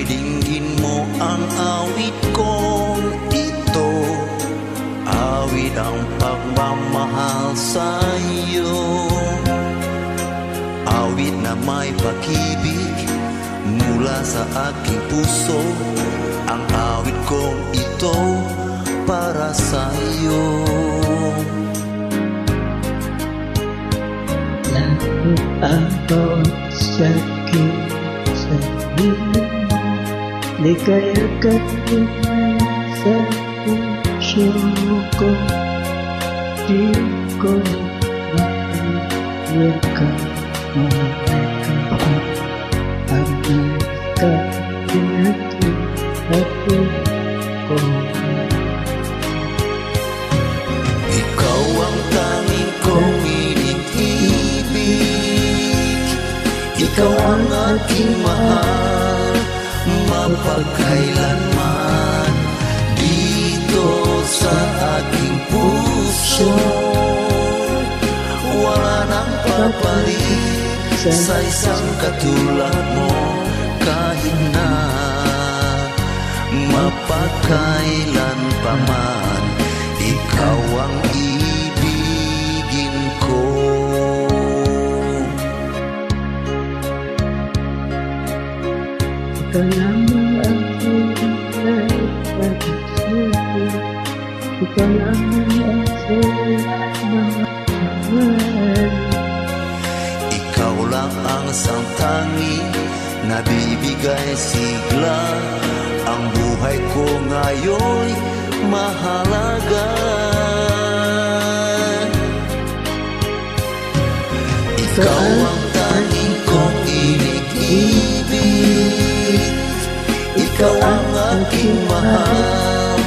dinggin mo ang awit kong ito, awit ang pagmamahal sa iyo. Awit na may pag-ibig mula sa aking puso, ang awit kong ito para sa iyo. Langit ang bawat sakit sa iyo, ligaya ka naman sa puso ko. Di ko maiyakap mo ang nagkakinatin ko. Ikaw ang tanging kong inibig, ikaw ang aking mahal, mapagkailanman dito sa aking puso. Wala nang papalit sa isang katulad mo, kahit na mapagkailan pa man, ikaw ang ibigin ko. Ikaw lamang ang tunay pag-ibig, ikaw lamang ang salamat. Ikaw lang ang sangtangi na bibigay sigla, ang buhay ko ngayon'y mahalaga. Ikaw ang tanging kong inibig, ikaw ang aking mahal,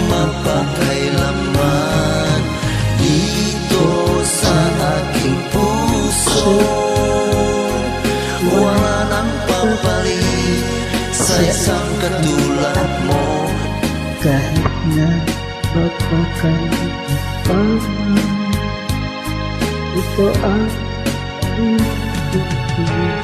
mapagkailanman dito sa aking puso. Wala nang papalit sa isang katulad mo, kahit na mapagkailanman, ito ang ibigin.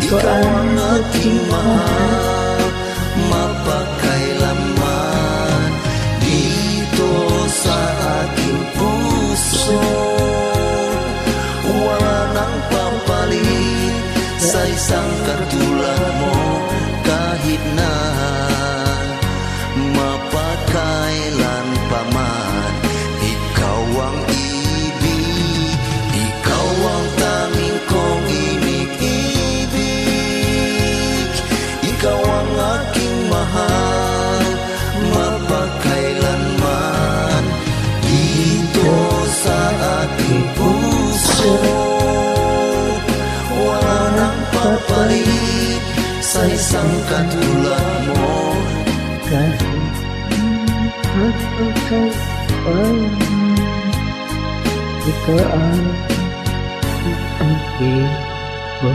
ikaw ang aking mahal, mapagkailanman dito sa aking puso. Wala nang papalit sa isang katulad mo, kahit na mapagkailan pa man. Ikaw ang ibig, ikaw ang tanging kong iniibig, ikaw ang aking mahal, mapagkailanman dito sa aking puso. Wala nang papalit sa isang katulad mo, kahit mapagkailanman, ikaw ang ibig ko.